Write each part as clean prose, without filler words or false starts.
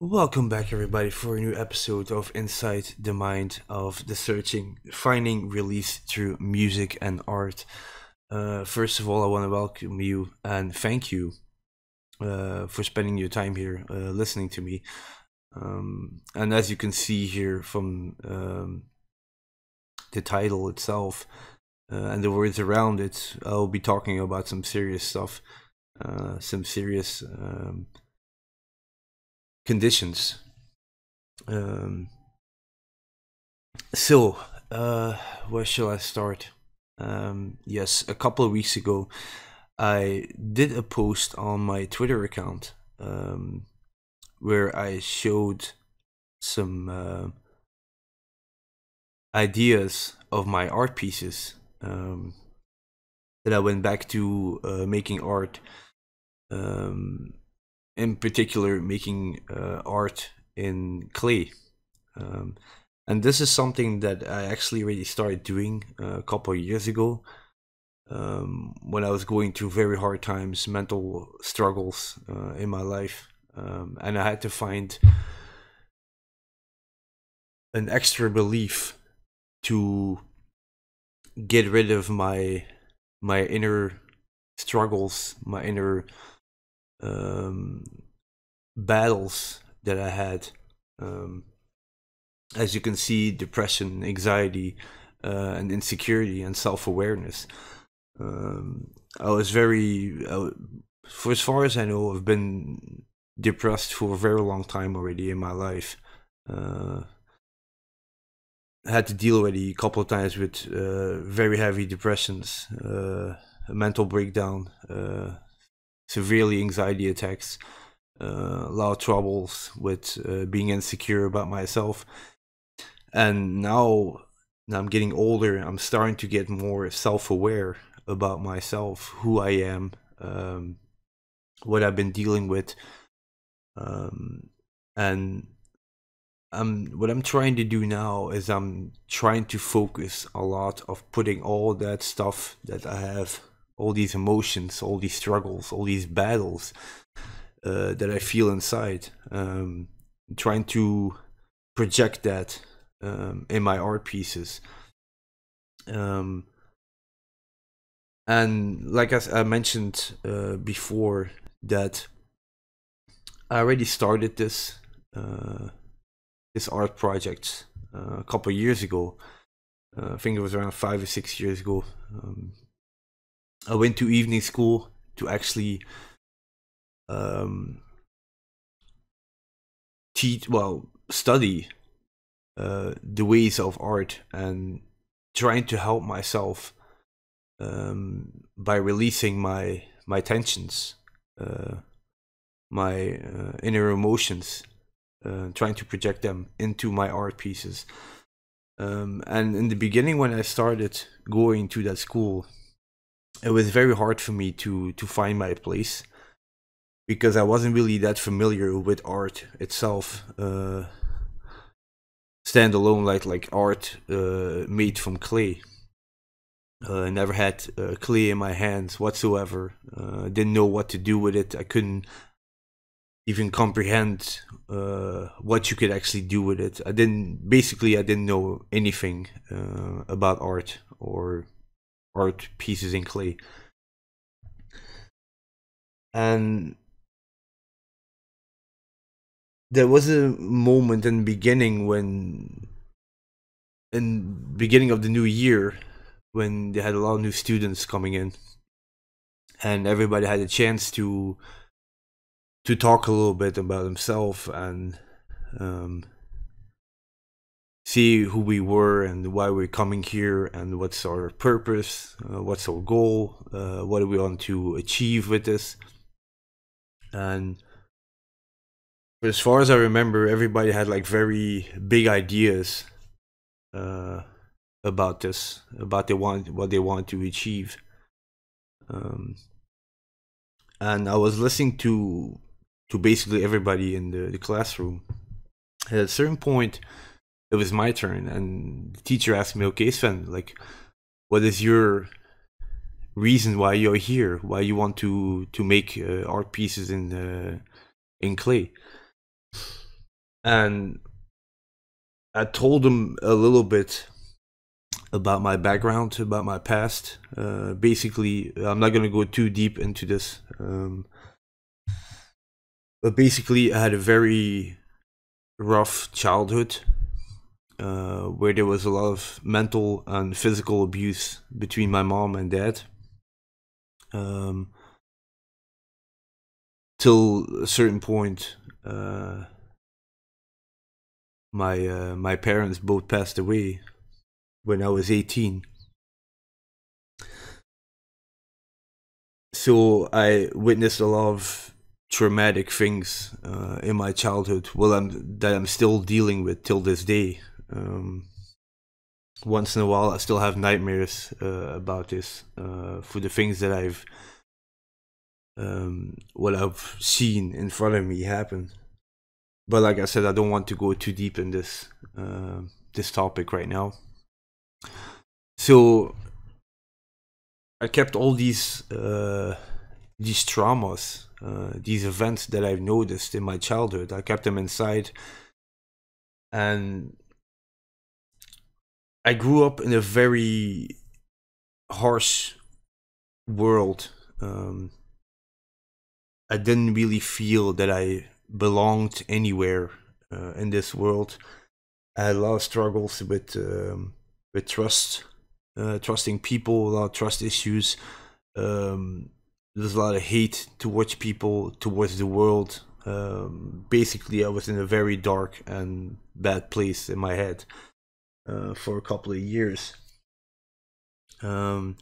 Welcome back, everybody, for a new episode of Inside the Mind of the Searching, finding release through music and art. First of all, I want to welcome you and thank you for spending your time here listening to me. And as you can see here from the title itself and the words around it, I'll be talking about some serious stuff, some serious conditions. Um, so, where shall I start? Yes, a couple of weeks ago, I did a post on my Twitter account where I showed some ideas of my art pieces that I went back to making art. In particular, making art in clay. Um, and this is something that I actually already started doing a couple of years ago when I was going through very hard times, mental struggles in my life. And I had to find an extra belief to get rid of my inner struggles, my inner um, battles that I had. Um, as you can see, depression, anxiety, and insecurity and self-awareness. I was for as far as I know, I've been depressed for a very long time already in my life. I had to deal already a couple of times with very heavy depressions, a mental breakdown, severely anxiety attacks, a lot of troubles with being insecure about myself. And now I'm getting older, I'm starting to get more self-aware about myself, who I am, what I've been dealing with, and what I'm trying to do now is I'm trying to focus a lot of putting all that stuff that I have, all these emotions, all these struggles, all these battles that I feel inside, trying to project that in my art pieces. And like I mentioned before, that I already started this art project a couple of years ago. I think it was around 5 or 6 years ago. I went to evening school to actually study the ways of art and trying to help myself by releasing my tensions, my inner emotions, trying to project them into my art pieces. And in the beginning, when I started going to that school, it was very hard for me to find my place because I wasn't really that familiar with art itself. Standalone, like art made from clay. I never had clay in my hands whatsoever. Didn't know what to do with it. I couldn't even comprehend what you could actually do with it. I didn't know anything about art or art pieces in clay. And there was a moment in the beginning in beginning of the new year, when they had a lot of new students coming in, and everybody had a chance to talk a little bit about himself and see who we were and why we're coming here and what's our purpose, what's our goal, what do we want to achieve with this. And as far as I remember, everybody had like very big ideas about this, about what they want to achieve. And I was listening to basically everybody in the classroom. At a certain point, it was my turn, and the teacher asked me, "Okay, Sven, like, what is your reason why you're here? Why you want to make art pieces in clay?" And I told him a little bit about my background, about my past. Basically, I'm not gonna go too deep into this, but basically, I had a very rough childhood, where there was a lot of mental and physical abuse between my mom and dad. Um, till a certain point, my parents both passed away when I was 18. So I witnessed a lot of traumatic things in my childhood. Well, I'm still dealing with till this day. Once in a while, I still have nightmares about this, for the things that what I've seen in front of me happen. But like I said, I don't want to go too deep in this topic right now. So I kept all these traumas, these events that I've noticed in my childhood. I kept them inside, and I grew up in a very harsh world. I didn't really feel that I belonged anywhere in this world. I had a lot of struggles with trust, trusting people, a lot of trust issues. There's a lot of hate towards people, towards the world. Basically, I was in a very dark and bad place in my head for a couple of years. Um,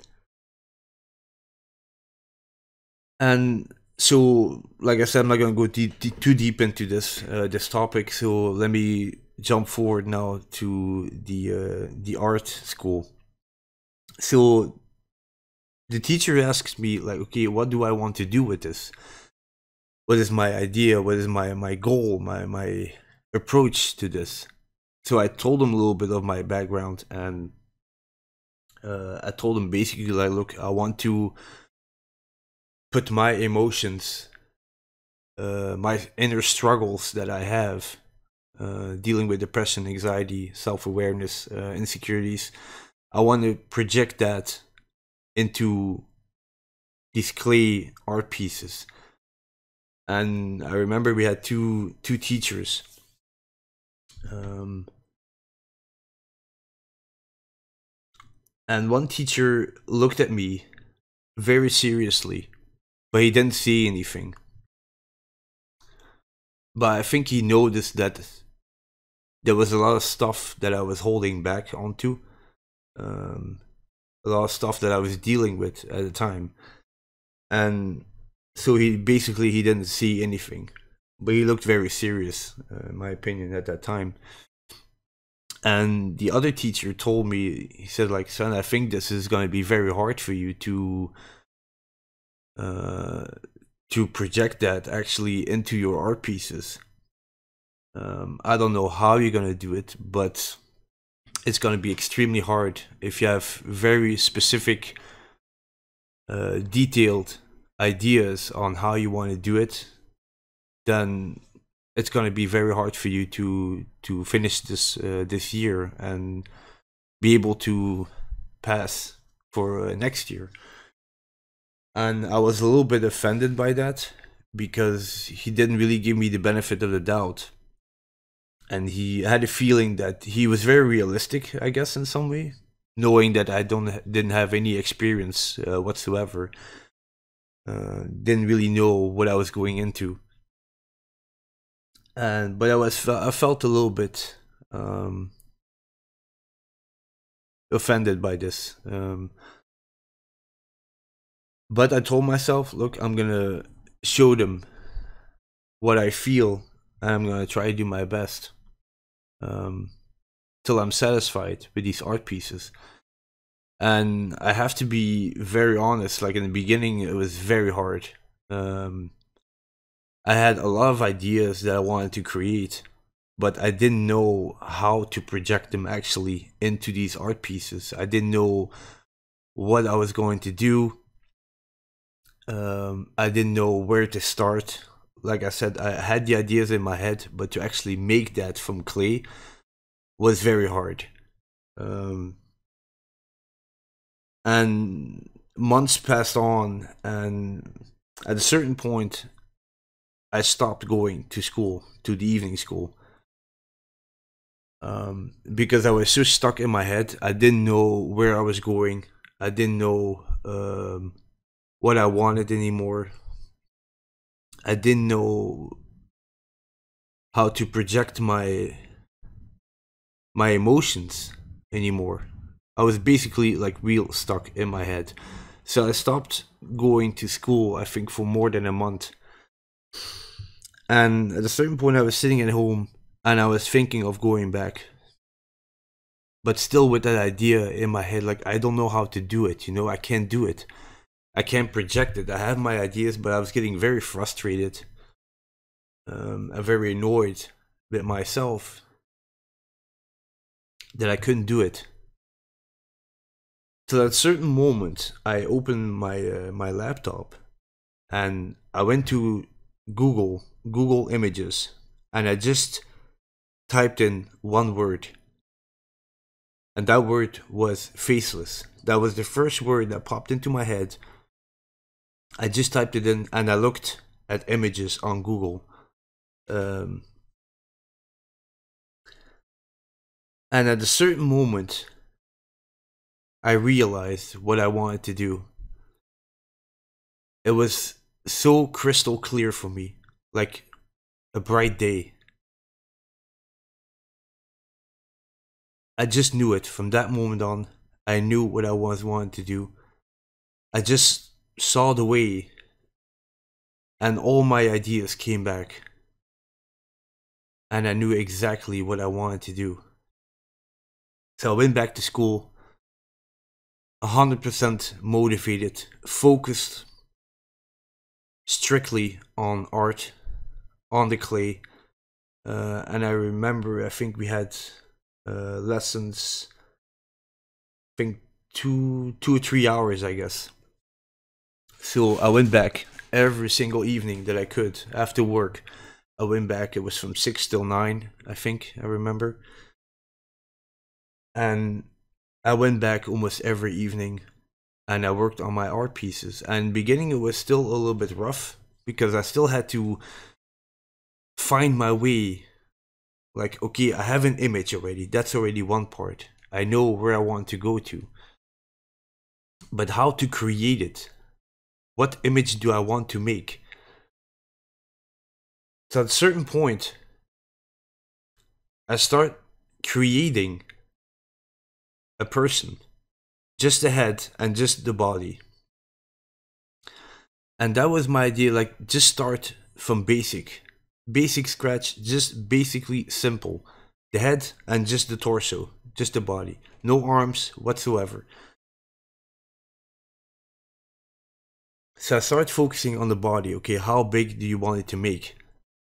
and so, like I said, I'm not gonna go too deep into this topic. So let me jump forward now to the art school. So the teacher asks me like, okay, what do I want to do with this? What is my idea? What is my goal? My approach to this? So I told him a little bit of my background, and I told him basically like, look, I want to put my emotions, my inner struggles that I have, dealing with depression, anxiety, self-awareness, insecurities. I want to project that into these clay art pieces. And I remember we had two teachers. And one teacher looked at me very seriously, but he didn't say anything. But I think he noticed that there was a lot of stuff that I was holding back onto, um, a lot of stuff that I was dealing with at the time, and so he didn't see anything, but he looked very serious, in my opinion, at that time. And the other teacher told me, he said like, son, I think this is going to be very hard for you uh, to project that actually into your art pieces. I don't know how you're gonna do it, but it's gonna be extremely hard if you have very specific, detailed ideas on how you want to do it. Then it's gonna be very hard for you to finish this year and be able to pass for next year. And I was a little bit offended by that because he didn't really give me the benefit of the doubt. And he had a feeling that he was very realistic, I guess, in some way, knowing that I didn't have any experience whatsoever. Didn't really know what I was going into. And but I felt a little bit offended by this. But I told myself, look, I'm gonna show them what I feel, and I'm gonna try to do my best, till I'm satisfied with these art pieces. And I have to be very honest, like in the beginning, it was very hard. I had a lot of ideas that I wanted to create, but I didn't know how to project them actually into these art pieces. I didn't know what I was going to do. I didn't know where to start. like I said, I had the ideas in my head, but to actually make that from clay was very hard. Um, and months passed on, and at a certain point, I stopped going to school, to the evening school, because I was so stuck in my head. I didn't know where I was going. I didn't know what I wanted anymore. I didn't know how to project my emotions anymore. I was basically like real stuck in my head. So I stopped going to school, I think, for more than a month. And at a certain point, I was sitting at home and I was thinking of going back. But still, with that idea in my head, like, I don't know how to do it, you know, I can't do it. I can't project it. I have my ideas, but I was getting very frustrated. I'm very annoyed with myself that I couldn't do it. So at a certain moment, I opened my laptop, and I went to Google Images, and I just typed in one word, and that word was faceless. That was the first word that popped into my head. I just typed it in, and I looked at images on Google. And at a certain moment, I realized what I wanted to do. It was so crystal clear for me, like a bright day. I just knew it from that moment on. I knew what I was wanting to do. I just saw the way, and all my ideas came back. And I knew exactly what I wanted to do. So I went back to school, 100% motivated, focused strictly on art, on the clay. And I remember, I think we had lessons, I think 2 or 3 hours, I guess. So I went back every single evening that I could after work. I went back. It was from 6 till 9, I think, I remember. And I went back almost every evening, and I worked on my art pieces. And beginning, it was still a little bit rough because I still had to find my way. Like, okay, I have an image already. That's already one part. I know where I want to go to. But how to create it? What image do I want to make? So at a certain point, I start creating a person, just the head and just the body. And that was my idea, like, just start from basic scratch, just basically simple. The head and just the torso, just the body, no arms whatsoever. So I started focusing on the body. Okay, how big do you want it to make?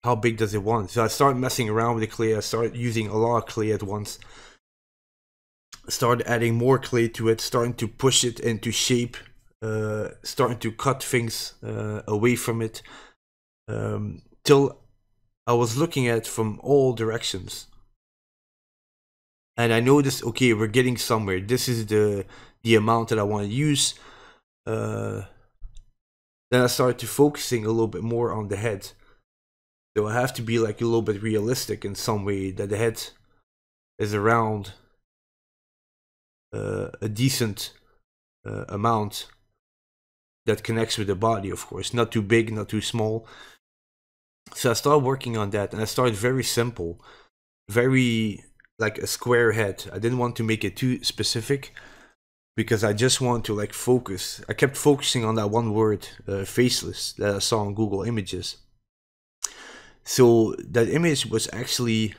How big does it want? So I started messing around with the clay. I started using a lot of clay at once. Started adding more clay to it, starting to push it into shape, starting to cut things away from it, till I was looking at it from all directions. And I noticed, okay, we're getting somewhere. This is the amount that I want to use. Then I started to focusing a little bit more on the head. So I have to be like a little bit realistic in some way, that the head is around a decent amount that connects with the body, of course. Not too big, not too small. So I started working on that, and I started very simple, very like a square head. I didn't want to make it too specific because I just want to like focus. I kept focusing on that one word, faceless, that I saw on Google Images. So that image was actually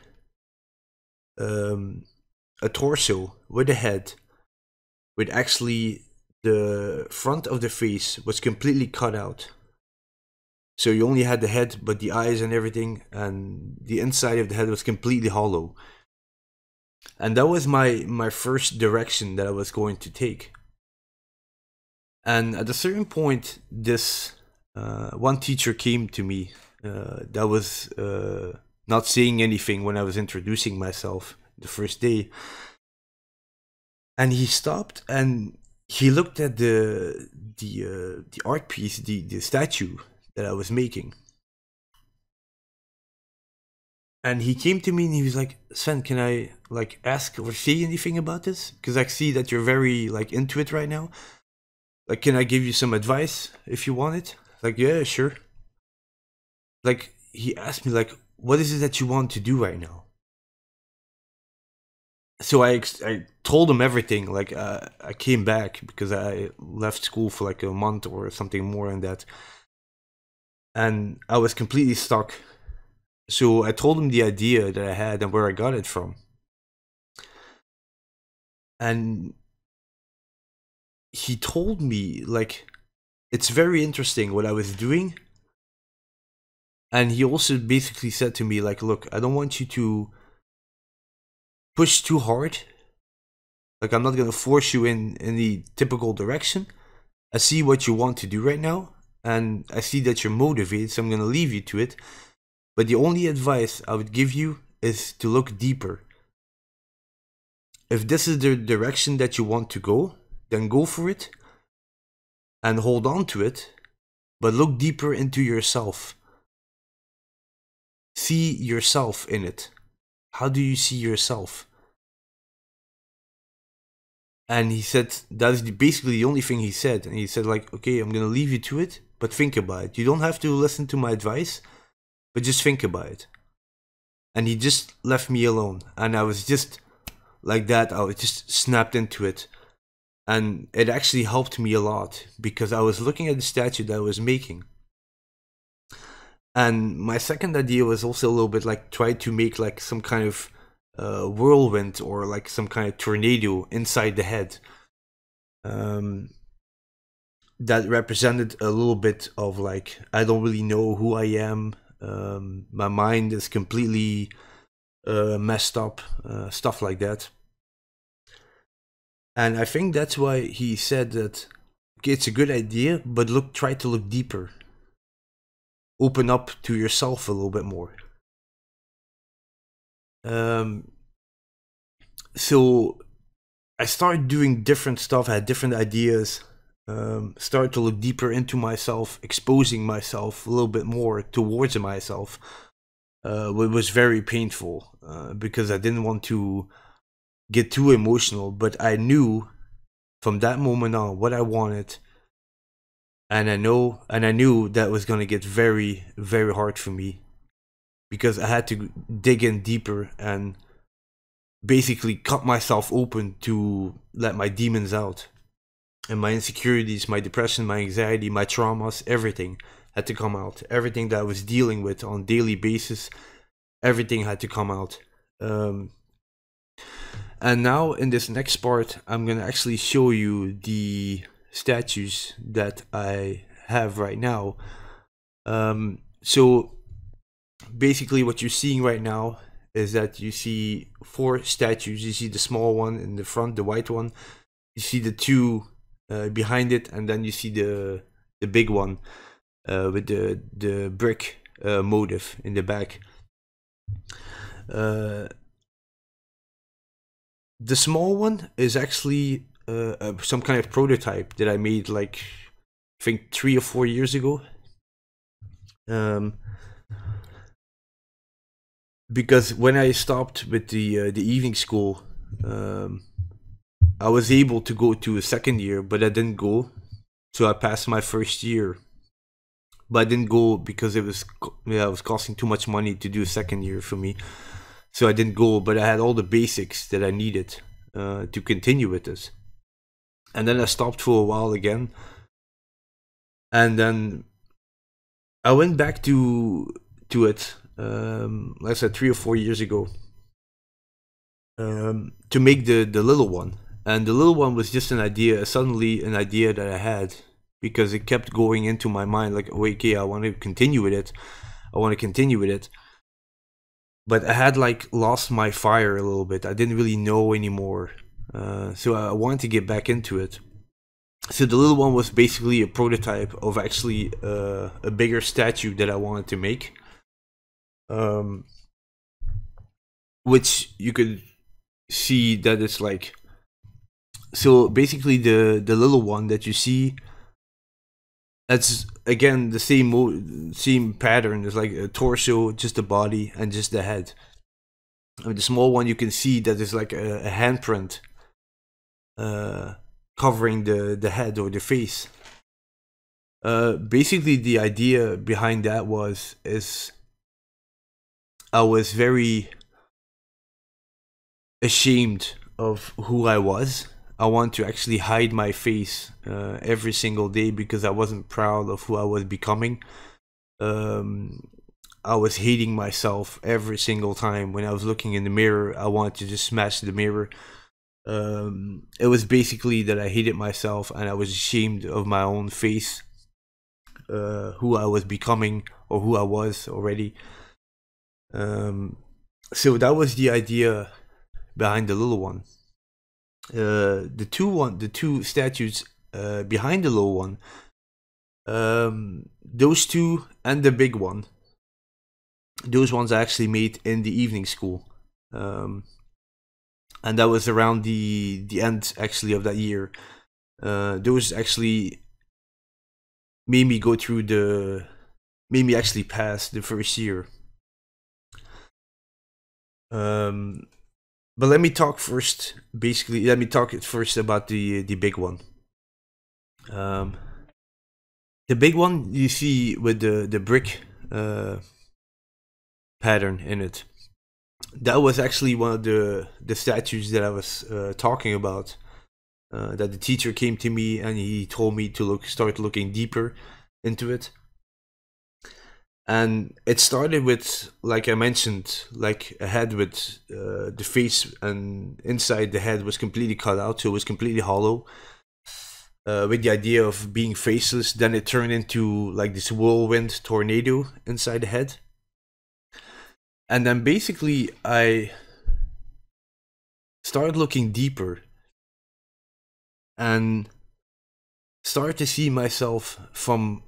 a torso with a head, with actually the front of the face was completely cut out. So you only had the head, but the eyes and everything, and the inside of the head was completely hollow. And that was my first direction that I was going to take. And at a certain point, this one teacher came to me that was not saying anything when I was introducing myself the first day. And he stopped and he looked at the art piece, the statue that I was making. And he came to me and he was like, "Sven, can I like ask or say anything about this? Because I see that you're very like into it right now. Like, can I give you some advice if you want it?" Like, yeah, sure. Like, he asked me like, "What is it that you want to do right now?" So I told him everything. Like, I came back because I left school for like a month or something more than that, and I was completely stuck. So I told him the idea that I had and where I got it from. And he told me, like, it's very interesting what I was doing. And he also basically said to me, like, look, I don't want you to push too hard. Like, I'm not going to force you in the typical direction. I see what you want to do right now. And I see that you're motivated, so I'm going to leave you to it. But the only advice I would give you is to look deeper. If this is the direction that you want to go, then go for it and hold on to it, but look deeper into yourself. See yourself in it. How do you see yourself? And he said, that is basically the only thing he said. And he said, like, okay, I'm going to leave you to it, but think about it. You don't have to listen to my advice, but just think about it. And he just left me alone. And I was just like that. I was just snapped into it. And it actually helped me a lot because I was looking at the statue that I was making. And my second idea was also a little bit like try to make like some kind of whirlwind or like some kind of tornado inside the head. That represented a little bit of like, I don't really know who I am. My mind is completely messed up, stuff like that. And I think that's why he said that, okay, it's a good idea, but try to look deeper. Open up to yourself a little bit more. So I started doing different stuff, I had different ideas, started to look deeper into myself, exposing myself a little bit more towards myself. It was very painful because I didn't want to get too emotional, but I knew from that moment on what I wanted, and I knew that was gonna get very, very hard for me because I had to dig in deeper and basically cut myself open to let my demons out, and my insecurities, my depression, my anxiety, my traumas, everything had to come out. Everything that I was dealing with on a daily basis, everything had to come out. And now in this next part, I'm gonna actually show you the statues that I have right now. So basically what you're seeing right now is that you see 4 statues. You see the small one in the front, the white one. You see the 2 behind it, and then you see the big one with the brick motif in the back. The small one is actually some kind of prototype that I made like I think 3 or 4 years ago. Because when I stopped with the evening school, I was able to go to a second year, but I didn't go. So I passed my first year, but I didn't go because it was costing too much money to do a second year for me. So I didn't go, but I had all the basics that I needed to continue with this. And then I stopped for a while again. And then I went back to it, like I said, 3 or 4 years ago, to make the little one. And the little one was just an idea, suddenly an idea that I had, because it kept going into my mind like, oh, okay, I want to continue with it. But I had like lost my fire a little bit. I didn't really know anymore. So I wanted to get back into it. So the little one was basically a prototype of actually a bigger statue that I wanted to make. um, which you could see that it's like, so basically the little one that you see, that's again the same pattern. It's like a torso, just the body, and just the head. I mean, the small one you can see that is like a handprint covering the head or the face. Basically, the idea behind that is I was very ashamed of who I was. I want to actually hide my face every single day because I wasn't proud of who I was becoming. I was hating myself every single time when I was looking in the mirror. I wanted to just smash the mirror. It was basically that I hated myself and I was ashamed of my own face, who I was becoming or who I was already. So that was the idea behind the little one. The two statues behind the little one, those two and the big one, those ones I actually made in the evening school, and that was around the end actually of that year. Those actually made me actually pass the first year. But let me talk first. Basically, let me talk first about the big one. The big one you see with the brick pattern in it. That was actually one of the statues that I was talking about. That the teacher came to me and he told me to start looking deeper into it. And it started with, like I mentioned, like a head with the face, and inside the head was completely cut out, so it was completely hollow, with the idea of being faceless. Then it turned into like this whirlwind tornado inside the head. And then basically I started looking deeper and started to see myself from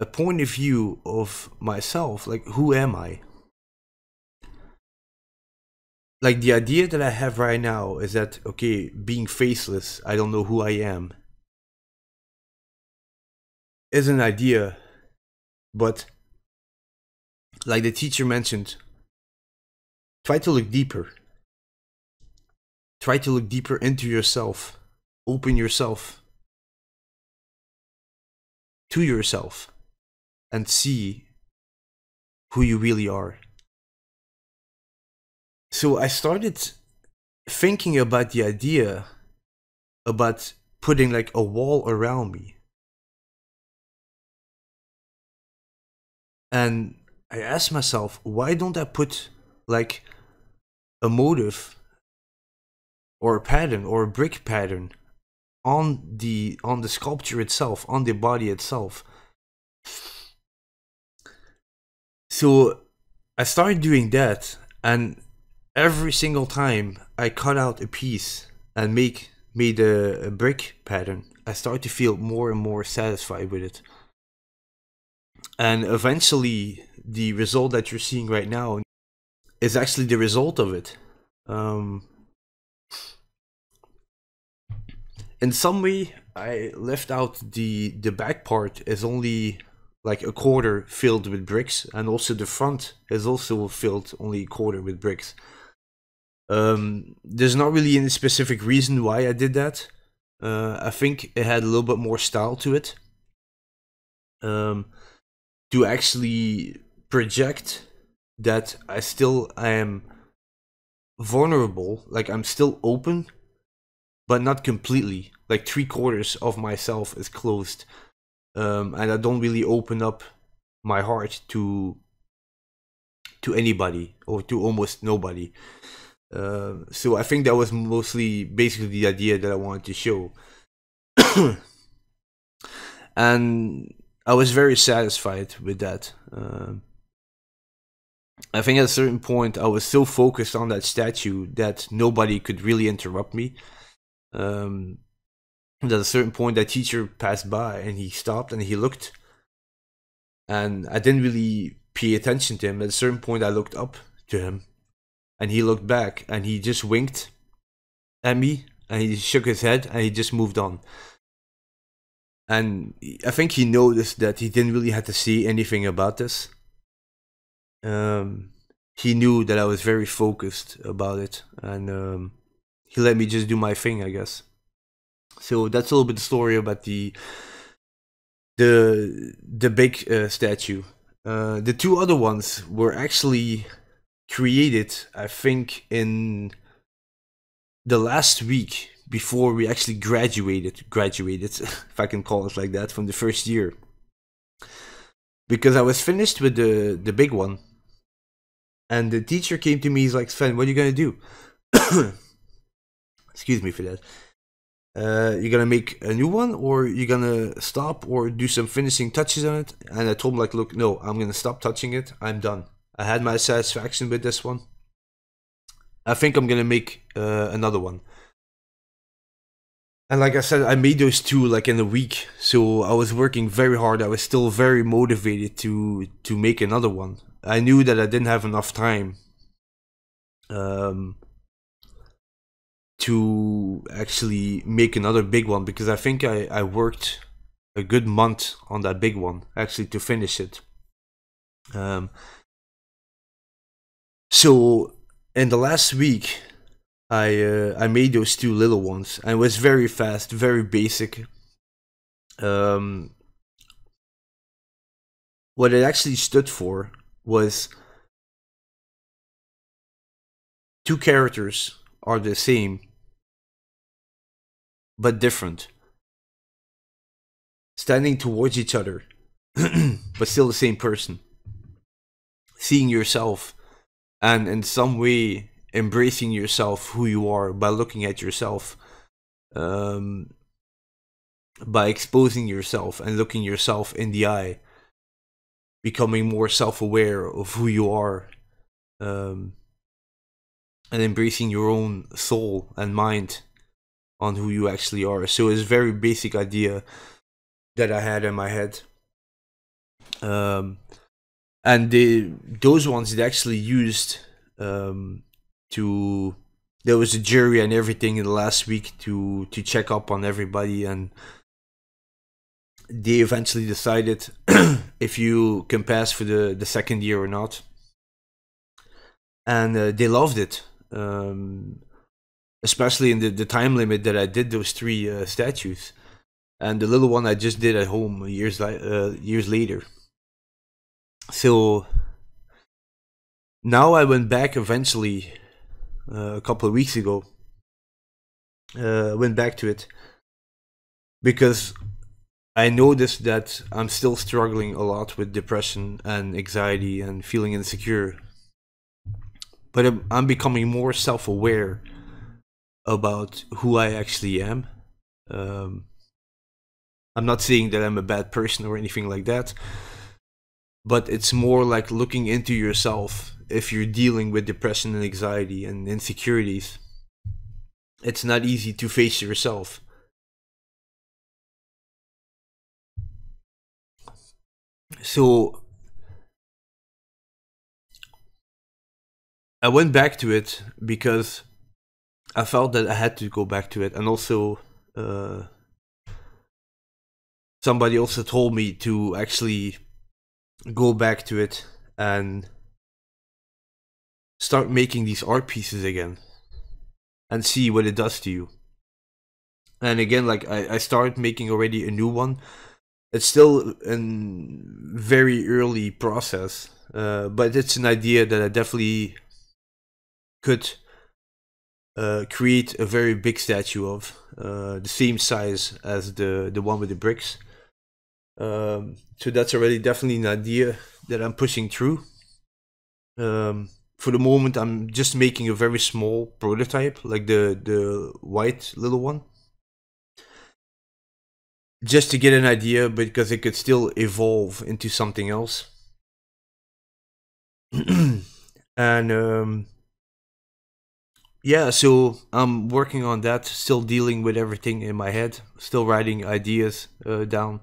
a point of view of myself, like who am I? Like the idea that I have right now is that, okay, being faceless, I don't know who I am, is an idea, but like the teacher mentioned, try to look deeper. Try to look deeper into yourself. Open yourself to yourself and see who you really are. So I started thinking about the idea about putting like a wall around me. And I asked myself, why don't I put like a motive or a pattern or a brick pattern on the sculpture itself, on the body itself? So I started doing that, and every single time I cut out a piece and made a brick pattern, I started to feel more and more satisfied with it. And eventually the result that you're seeing right now is actually the result of it. In some way I left out the back part is only like a quarter filled with bricks, and also the front is also filled only a quarter with bricks. There's not really any specific reason why I did that. I think it had a little bit more style to it, to actually project that I am vulnerable, like I'm still open, but not completely. Like 3/4 of myself is closed, and I don't really open up my heart to anybody or to almost nobody. So I think that was mostly basically the idea that I wanted to show. And I was very satisfied with that. I think at a certain point I was so focused on that statue that nobody could really interrupt me. At a certain point, that teacher passed by and he stopped and he looked, and I didn't really pay attention to him. At a certain point, I looked up to him, and he looked back, and he just winked at me, and he shook his head, and he just moved on. And I think he noticed that he didn't really have to say anything about this. He knew that I was very focused about it, and he let me just do my thing, I guess. So that's a little bit the story about the big statue. The two other ones were actually created, I think, in the last week before we actually graduated, if I can call it like that, from the first year. Because I was finished with the big one, and the teacher came to me. He's like, "Sven, what are you gonna do?" Excuse me for that. You're gonna make a new one, or you're gonna stop or do some finishing touches on it? And I told him, like, look, no, I'm gonna stop touching it. I'm done. I had my satisfaction with this one. I think I'm gonna make another one. And like I said, I made those two like in a week, so I was working very hard. I was still very motivated to make another one. I knew that I didn't have enough time to actually make another big one, because I think I worked a good month on that big one actually to finish it. So in the last week, I made those two little ones, and it was very fast, very basic. What it actually stood for was two characters are the same but different, standing towards each other but still the same person, seeing yourself and in some way embracing yourself, who you are, by looking at yourself, by exposing yourself and looking yourself in the eye, becoming more self-aware of who you are, and embracing your own soul and mind on who you actually are. So it's a very basic idea that I had in my head. And those ones they actually used there was a jury and everything in the last week to check up on everybody, and they eventually decided if you can pass for the second year or not. And they loved it, especially in the time limit that I did those three statues, and the little one I just did at home years later. So now I went back eventually a couple of weeks ago. Went back to it because I noticed that I'm still struggling a lot with depression and anxiety and feeling insecure. But I'm becoming more self-aware about who I actually am. I'm not saying that I'm a bad person or anything like that, but it's more like looking into yourself. If you're dealing with depression and anxiety and insecurities, it's not easy to face yourself. So I went back to it because I felt that I had to go back to it, and also somebody also told me to actually go back to it and start making these art pieces again and see what it does to you. And again, like I started making already a new one. It's still a very early process, but it's an idea that I definitely could create a very big statue of, the same size as the one with the bricks. So that's already definitely an idea that I'm pushing through. For the moment, I'm just making a very small prototype, like the white little one, just to get an idea, because it could still evolve into something else. And yeah, so I'm working on that, still dealing with everything in my head, still writing ideas down,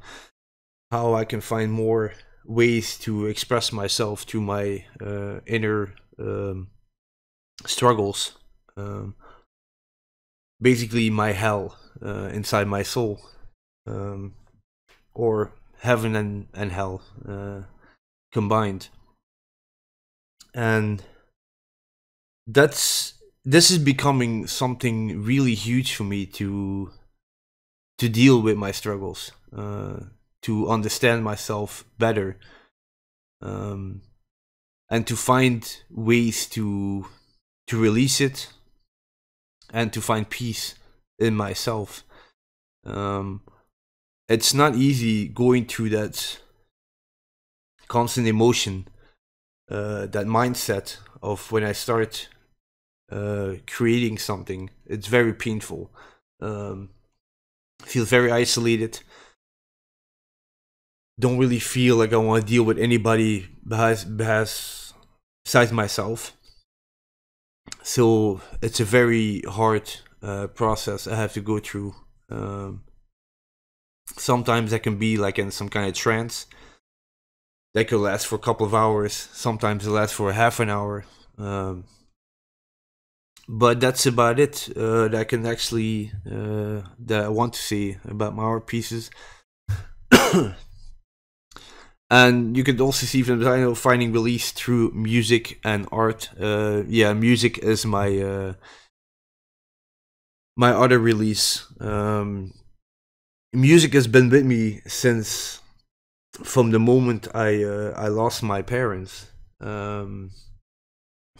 how I can find more ways to express myself, to my inner struggles. Basically, my hell inside my soul, or heaven and hell combined. And this is becoming something really huge for me to deal with my struggles, to understand myself better, and to find ways to release it and to find peace in myself. It's not easy going through that constant emotion, that mindset of when I start creating something. It's very painful. Feel very isolated. Don't really feel like I want to deal with anybody besides myself. So it's a very hard process I have to go through. Sometimes I can be like in some kind of trance that could last for a couple of hours. Sometimes it lasts for a half an hour. But that's about it that I can actually that I want to say about my art pieces. And you can also see from the title, finding release through music and art. Yeah, music is my my other release. Music has been with me since from the moment I lost my parents. I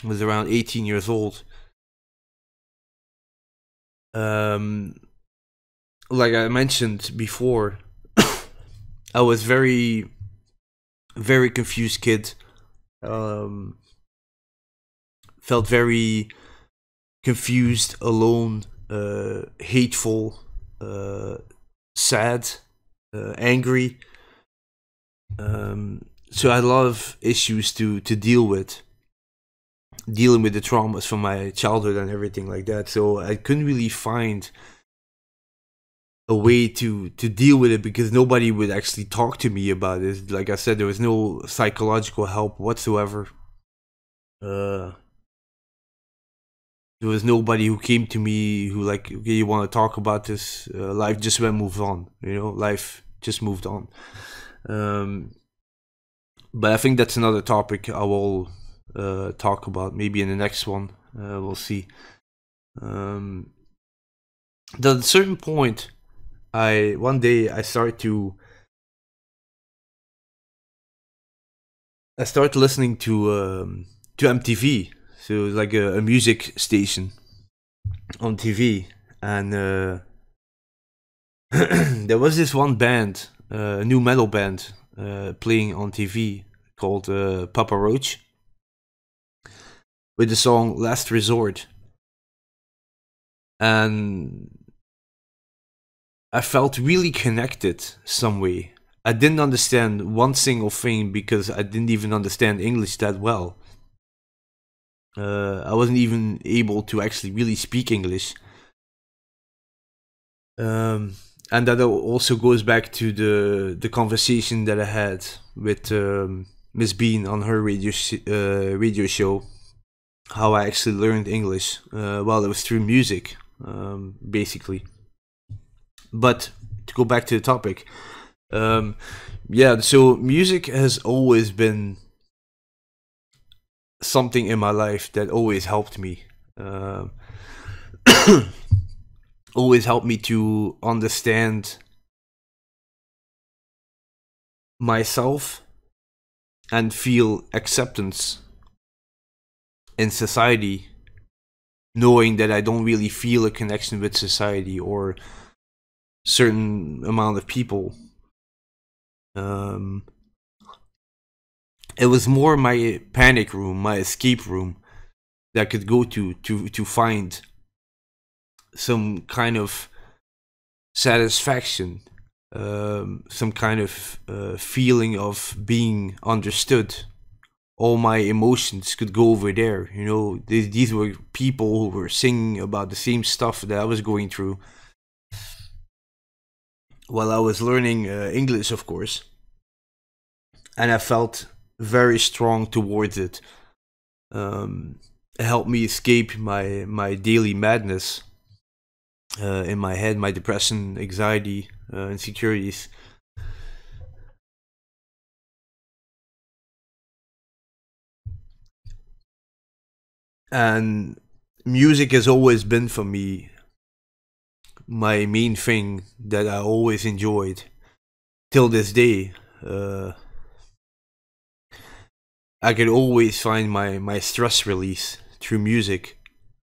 was around 18 years old. Like I mentioned before, I was very confused kid. Felt very confused, alone, hateful, sad, angry. So I had a lot of issues to deal with, dealing with the traumas from my childhood and everything like that. So I couldn't really find a way to deal with it because nobody would actually talk to me about it. Like I said, there was no psychological help whatsoever. There was nobody who came to me who like, okay, you want to talk about this? Life just went moved on, you know. Life just moved on. But I think that's another topic I will talk about maybe in the next one. We'll see. At a certain point, one day I started listening to MTV. So it was like a music station on TV, and there was this one band, a new metal band, playing on TV called Papa Roach, with the song "Last Resort," and I felt really connected some way. I didn't understand one single thing because I didn't even understand English that well. I wasn't even able to actually really speak English. And that also goes back to the conversation that I had with Miss Bean on her radio show. How I actually learned English. Well, it was through music, basically. But to go back to the topic, yeah, so music has always been something in my life that always helped me. Always helped me to understand myself and feel acceptance in society, knowing that I don't really feel a connection with society or certain amount of people. It was more my panic room, my escape room that I could go to find some kind of satisfaction, some kind of feeling of being understood. All my emotions could go over there. You know, these were people who were singing about the same stuff that I was going through. While I was learning English, of course. and I felt very strong towards it. It helped me escape my daily madness in my head, my depression, anxiety, insecurities. And music has always been for me my main thing that I always enjoyed till this day. I could always find my stress release through music.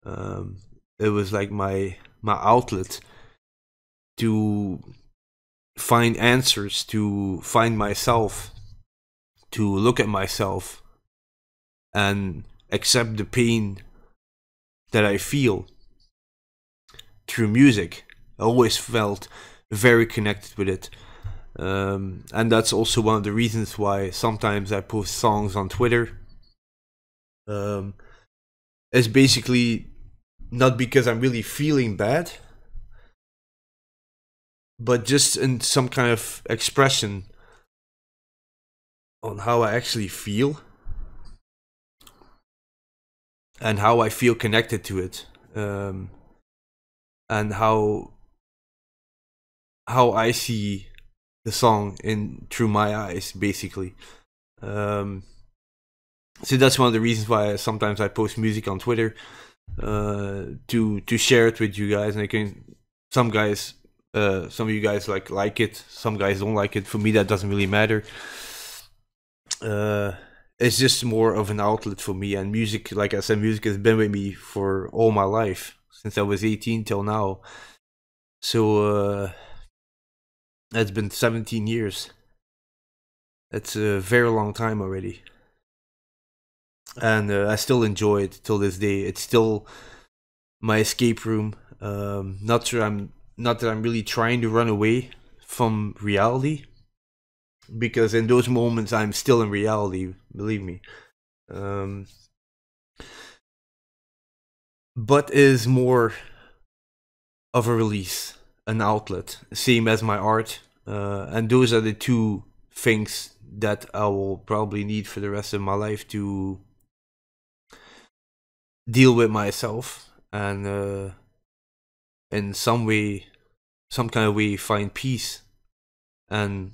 It was like my outlet to find answers, to find myself, to look at myself and accept the pain that I feel through music. I always felt very connected with it. And that's also one of the reasons why sometimes I post songs on Twitter. It's basically not because I'm really feeling bad, but just in some kind of expression on how I actually feel and how I feel connected to it, and how I see the song in through my eyes, basically. So that's one of the reasons why sometimes I post music on Twitter, to share it with you guys. And I can, some of you guys like it, some guys don't like it. For me, that doesn't really matter. It's just more of an outlet for me. And music, like I said, music has been with me for all my life, since I was 18 till now. So that's been 17 years. That's a very long time already. And I still enjoy it till this day. It's still my escape room. Not that I'm really trying to run away from reality, because in those moments I'm still in reality, believe me. But is more of a release, an outlet, same as my art. And those are the two things that I will probably need for the rest of my life to deal with myself, and in some kind of way, find peace and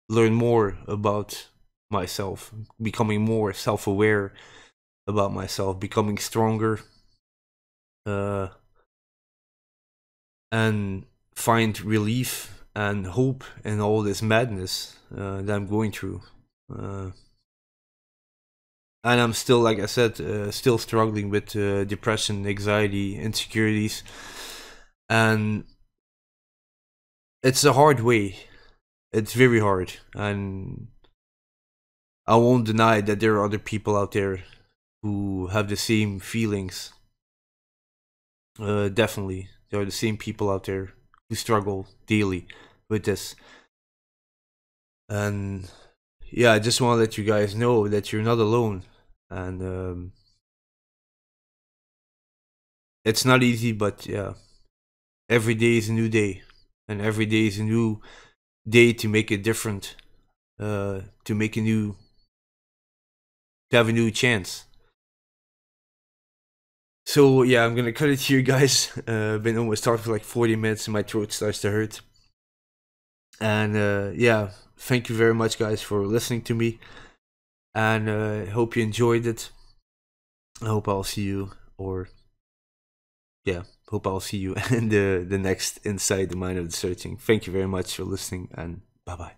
learn more about myself, becoming more self-aware about myself, becoming stronger, and find relief and hope in all this madness that I'm going through. And I'm still, like I said, still struggling with depression, anxiety, insecurities, and it's a hard way. It's very hard, and I won't deny that there are other people out there who have the same feelings. Definitely, there are the same people out there who struggle daily with this. And yeah, I just want to let you guys know that you're not alone. And it's not easy, but yeah, every day is a new day, and every day is a new day to make it different, to have a new chance. So yeah, I'm gonna cut it here, guys. Been almost talking for like 40 minutes, and my throat starts to hurt. And yeah, thank you very much, guys, for listening to me, and hope you enjoyed it. I hope I'll see you, or yeah, hope I'll see you in the next Inside the Mind of the Searching. Thank you very much for listening, and bye bye.